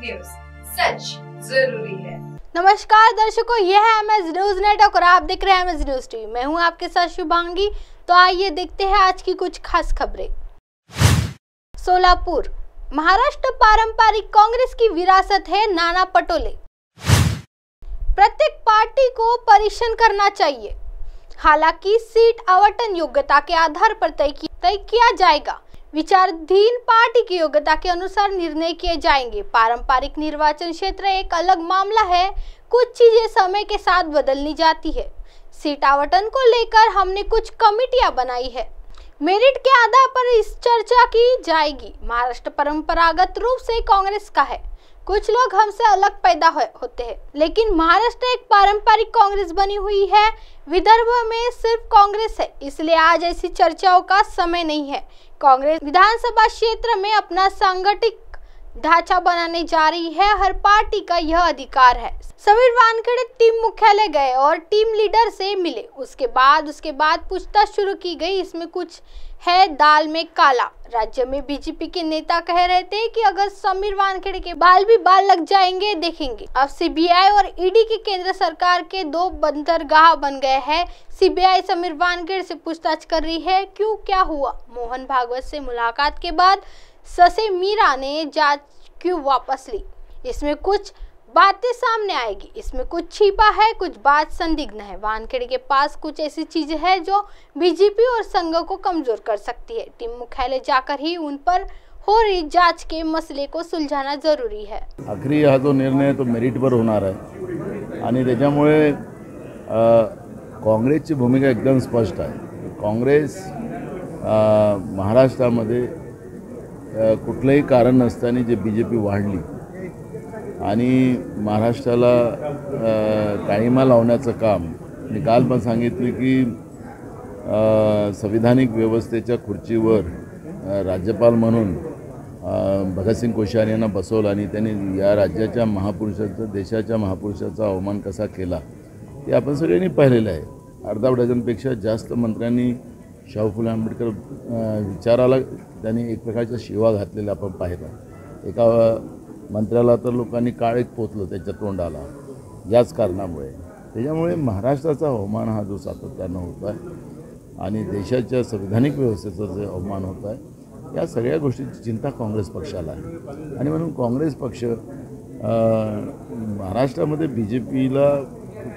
News, सच जरूरी है। नमस्कार दर्शकों, यह है एमएस न्यूज नेटवर्क और आप देख रहे हैं एमएस न्यूज टीवी। मैं हूं आपके साथ शुभांगी। तो आइए देखते हैं आज की कुछ खास खबरें। सोलापुर, महाराष्ट्र पारंपरिक कांग्रेस की विरासत है। नाना पटोले, प्रत्येक पार्टी को परीक्षण करना चाहिए, हालांकि सीट आवंटन योग्यता के आधार पर तय किया जाएगा। विचाराधीन पार्टी की योग्यता के अनुसार निर्णय किए जाएंगे। पारंपरिक निर्वाचन क्षेत्र एक अलग मामला है, कुछ चीजें समय के साथ बदलनी जाती है। सीट आवंटन को लेकर हमने कुछ कमिटियां बनाई है, मेरिट के आधार पर इस चर्चा की जाएगी। महाराष्ट्र परंपरागत रूप से कांग्रेस का है, कुछ लोग हमसे अलग पैदा होते हैं, लेकिन महाराष्ट्र एक पारंपरिक कांग्रेस बनी हुई है। विदर्भ में सिर्फ कांग्रेस है, इसलिए आज ऐसी चर्चाओं का समय नहीं है। कांग्रेस विधानसभा क्षेत्र में अपना सांगठनिक ढांचा बनाने जा रही है, हर पार्टी का यह अधिकार है। समीर वानखेड़े टीम मुख्यालय गए और टीम लीडर से मिले। उसके बाद पूछताछ शुरू की गई। इसमें कुछ है दाल में काला। राज्य में बीजेपी के नेता कह रहे थे कि अगर समीर वानखेड़े के बाल भी बाल लग जाएंगे, देखेंगे। अब सीबीआई और ईडी की केंद्र सरकार के दो बंदरगाह बन गए हैं। सीबीआई समीर वानखेड़े से पूछताछ कर रही है, क्यों, क्या हुआ। मोहन भागवत से मुलाकात के बाद ससे मीरा ने जांच क्यों वापस ली। इसमें कुछ बातें सामने आएगी, इसमें कुछ छिपा है, कुछ बात संदिग्ध है। वानखेड़े के पास कुछ ऐसी चीजें है जो बीजेपी और संघ को कमजोर कर सकती है। टीम मुख्यालय जाकर ही उन पर हो रही जांच के मसले को सुलझाना जरूरी है। आखरी हा जो निर्णय तो मेरिटवर होणार आहे आणि त्याच्यामुळे काँग्रेसची भूमिका एकदम स्पष्ट आहे। काँग्रेस महाराष्ट्रामध्ये कुठलंही कारण नसताना जे बीजेपी वाढली आणि महाराष्ट्राला काळीमा लावण्याचं काम मी काल पण सांगितले की संविधानिक व्यवस्थेच्या खुर्चीवर राज्यपाल म्हणून भगतसिंग कोश्यारी यांना बसवलं आणि त्यांनी या राज्याच्या महापुरुषाचा, देशाच्या महापुरुषाचा अवमान कसा केला ते आपण सगळ्यांनी पाहिलेलं आहे। अर्धा डझनपेक्षा जास्त मंत्र्यांनी शाहू फुले आंबेडकर विचाराला त्यांनी एक प्रकारचा शिवा घातलेला आपण पाहिला। एका मंत्र्याला तर लोकांनी काळीक पोचलं त्याच्या तोंडाला याच कारणामुळे। त्याच्यामुळे महाराष्ट्राचा अवमान हा जो सातत्यानं होत आहे आणि देशाच्या संविधानिक व्यवस्थेचा जो अवमान होत आहे, या सगळ्या गोष्टीची चिंता काँग्रेस पक्षाला आहे। आणि म्हणून काँग्रेस पक्ष महाराष्ट्रामध्ये बीजेपीला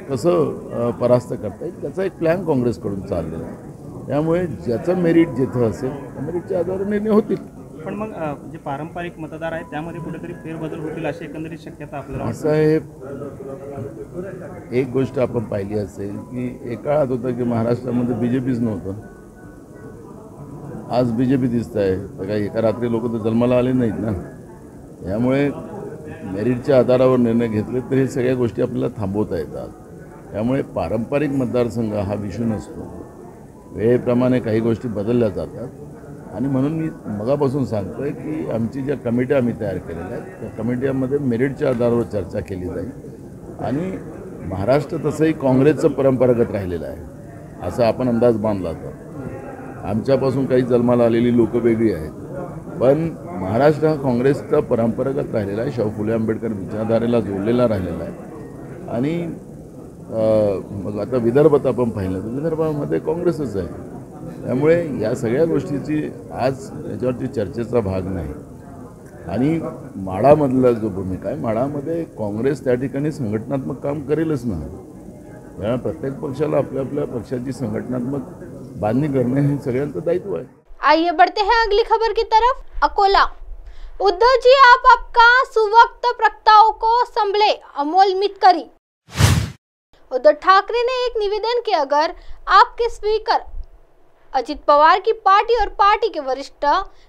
कसं परास्त करता येईल त्याचा एक प्लॅन काँग्रेसकडून चाललेला आहे। त्यामुळे ज्याचं मेरिट जिथं असेल त्या मेरिटच्या आधारे निर्णय होतील। पण मग जे पारंपरिक मतदार आहेत त्यामध्ये कुठेतरी फेरबदल होतील अशी एकंदरीत शक्यता आपल्याला असं आहे। एक गोष्ट आपण पाहिली असेल की एक काळात होतं की महाराष्ट्रामध्ये बीजेपीच नव्हतं, आज बीजेपी दिसत आहे। तर काही एका रात्री लोक तर जन्माला आले नाहीत ना। त्यामुळे मेरिटच्या आधारावर निर्णय घेतले तर हे सगळ्या गोष्टी आपल्याला थांबवता येतात। त्यामुळे पारंपरिक मतदारसंघ हा विषय नसतो, वेळेप्रमाणे काही गोष्टी बदलल्या जातात। आणि म्हणून मी मगापासून सांगतोय की आमची ज्या कमिट्या आम्ही तयार केलेल्या आहेत त्या कमिट्यामध्ये मेरिटच्या आधारावर चर्चा केली जाईल। आणि महाराष्ट्र तसंही काँग्रेसचं परंपरागत राहिलेलं आहे असा आपण अंदाज बांधला होता। आमच्यापासून काही जन्माला आलेली लोकं वेगळी आहेत, पण महाराष्ट्र हा काँग्रेसचा परंपरागत राहिलेला आहे, शाहू फुले आंबेडकर विचारधारेला जोडलेला राहिलेला आहे। आणि मग आता विदर्भात आपण पाहिलं तर विदर्भामध्ये काँग्रेसच आहे। त्यामुळे या सगळ्या गोष्टीची आज याच्यावरती चर्चेचा भाग नाही। आणि माढामधला जो भूमिका आहे, माढामध्ये काँग्रेस त्या ठिकाणी संघटनात्मक काम करेलच ना। त्यामुळे प्रत्येक पक्षाला आपल्या आपल्या पक्षाची संघटनात्मक बांधणी करणे हे सगळ्यांचं दायित्व आहे। आइए बढ़ते हैं अगली खबर की तरफ। अकोला, उद्धव जी आप आपका सुवक्त प्रस्ताव को संभले, अमोल मितकरी। उद्धव ठाकरे ने एक निवेदन किया, अगर आपके स्पीकर अजित पवार की पार्टी और पार्टी के वरिष्ठ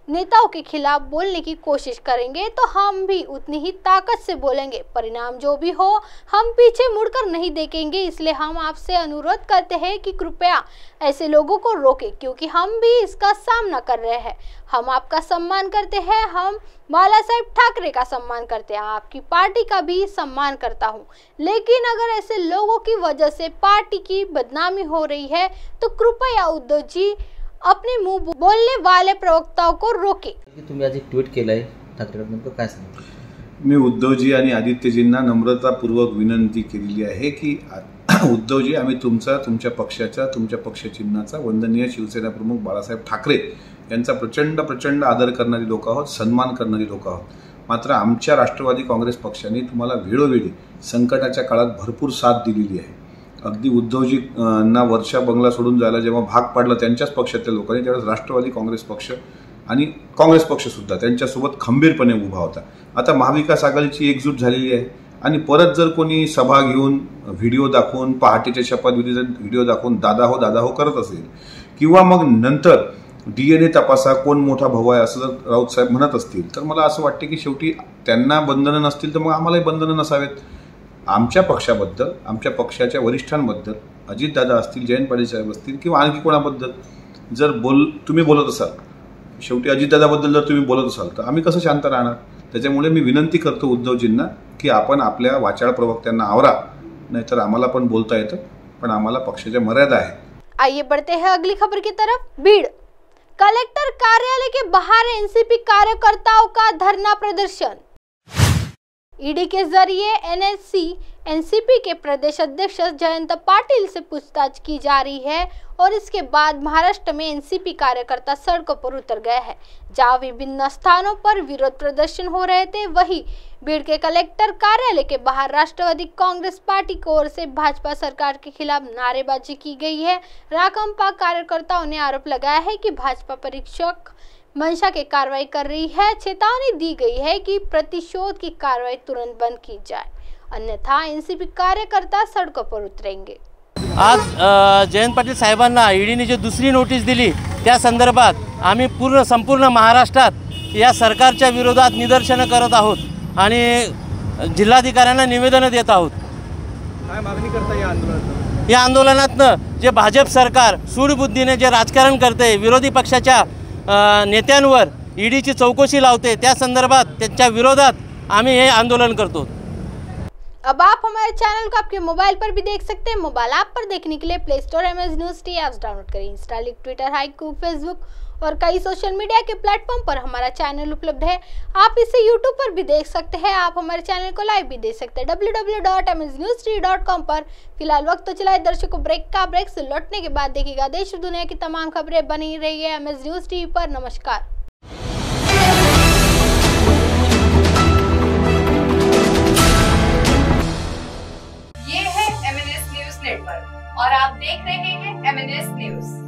नेताओं के खिलाफ बोलने की कोशिश करेंगे तो हम भी उतनी ही ताकत से बोलेंगे। परिणाम जो भी हो हम पीछे मुड़कर नहीं देखेंगे। इसलिए हम आपसे अनुरोध करते हैं कि कृपया ऐसे लोगों को रोकें, क्योंकि हम भी इसका सामना कर रहे हैं। हम आपका सम्मान करते हैं, हम बाला साहेब ठाकरे का सम्मान करते हैं, आपकी पार्टी का भी सम्मान करता हूं। लेकिन अगर ऐसे लोगों की वजह से पार्टी की बदनामी हो रही है तो कृपया उद्धव जी अपने मुंह बोलने वाले प्रवक्ताओं को रोके। तुम्ही आज एक ट्विट केलंय ठाकरे, नेमकं काय सांगता? मी उद्धवजी आणि आदित्यजींना नम्रतापूर्वक विनंती केलेली आहे की उद्धवजी, आम्ही तुमच्या पक्षाच्या, तुमच्या पक्षचिन्हाचा, वंदनीय शिवसेना प्रमुख बाळासाहेब ठाकरे यांचा प्रचंड आदर करणारी लोक आहोत, सन्मान करणारी लोक आहोत. मात्र आमच्या राष्ट्रवादी काँग्रेस पक्षाने तुम्हाला वेळोवेळी संकटाच्या काळात भरपूर साथ दिलेली आहे. अगदी उद्धवजींना वर्षा बंगला सोडून जायला जेव्हा भाग पाडलं त्यांच्याच पक्षातल्या लोकांनी, त्यावेळेस राष्ट्रवादी काँग्रेस पक्ष आणि काँग्रेस पक्षसुद्धा त्यांच्यासोबत खंबीरपणे उभा होता. आता महाविकास आघाडीची एकजूट झालेली आहे आणि परत जर कोणी सभा घेऊन व्हिडिओ दाखवून, पहाटेच्या शपथविधीचा व्हिडिओ दाखवून दादा हो करत असेल, किंवा मग नंतर DNA तपासा कोण मोठा भाऊ आहे असं जर राऊत साहेब म्हणत असतील, तर मला असं वाटते की शेवटी त्यांना बंधनं नसतील तर मग आम्हालाही बंधनं नसावेत. आमच्या पक्षाबद्दल, आमच्या पक्षाच्या वरिष्ठांबद्दल, अजितदादा असतील, जयंत पाटील साहेब असतील किंवा आणखी कोणाबद्दल जर तुम्ही बोलत असाल, शेवटी अजितदादाबद्दल जर तुम्ही बोलत असाल तर आम्ही कसं शांत राहणार. त्याच्यामुळे मी विनंती करतो उद्धवजींना की आपण आपल्या वाचाळ प्रवक्त्यांना आवरा, नाहीतर आम्हाला पण बोलता येतं, पण आम्हाला पक्षाच्या मर्यादा आहेत. आइए बढ़ते हैं अगली खबर की तरफ। भीड़, कलेक्टर कार्यालय के बाहर एनसीपी कार्यकर्ताओं का धरना प्रदर्शन। ईडी के जरिए एनसीपी के प्रदेश अध्यक्ष जयंत पाटिल से पूछताछ की जा रही है और इसके बाद महाराष्ट्र में एनसीपी कार्यकर्ता सड़कों पर उतर गए हैं। जहां विभिन्न स्थानों पर विरोध प्रदर्शन हो रहे थे, वहीं भीड़ के कलेक्टर कार्यालय के बाहर राष्ट्रवादी कांग्रेस पार्टी की ओर से भाजपा सरकार के खिलाफ नारेबाजी की गई है। राकांपा कार्यकर्ताओं ने आरोप लगाया है कि भाजपा परीक्षक मंशा की कार्रवाई कर रही है। चेतावनी दी गई है कि प्रतिशोध की कार्रवाई तुरंत बंद की जाए, अन्यथा एनसीपी कार्यकर्ता सड़कों पर उतरेंगे। आज जयंत पाटील साहेबांना ईडीने जी दुसरी नोटीस दिली त्या संदर्भात आम्ही संपूर्ण महाराष्ट्रात या सरकारच्या विरोधात निदर्शनं करत आहोत आणि जिल्हाधिकाऱ्यांना निवेदन देत आहोत। काय मागणी करता या आंदोलनात? या आंदोलनातनं जे भाजप सरकार सूडबुद्धीने जे राजकारण करते, विरोधी पक्षाच्या नेत्यांवर ईडीची चौकशी लावते, त्या संदर्भात त्यांच्या विरोधात आम्ही हे आंदोलन करतो। अब आप हमारे चैनल को आपके मोबाइल पर भी देख सकते हैं। मोबाइल ऐप पर देखने के लिए play store MS News T apps download करें। इंस्टा, ट्विटर, हाइकू, फेसबुक और कई सोशल मीडिया के प्लेटफॉर्म पर हमारा चैनल उपलब्ध है। आप इसे यूट्यूब पर भी देख सकते हैं। आप हमारे चैनल को लाइव भी देख सकते हैं www.msnews3.com पर। फिलहाल वक्त तो चला दर्शकों ब्रेक का। ब्रेक से लौटने के बाद देखिएगा देश और दुनिया की तमाम खबरें। बनी रही है MS News TV पर। नमस्कार। ये है MNS न्यूज नेटवर्क और आप देख रहे हैं MNS न्यूज।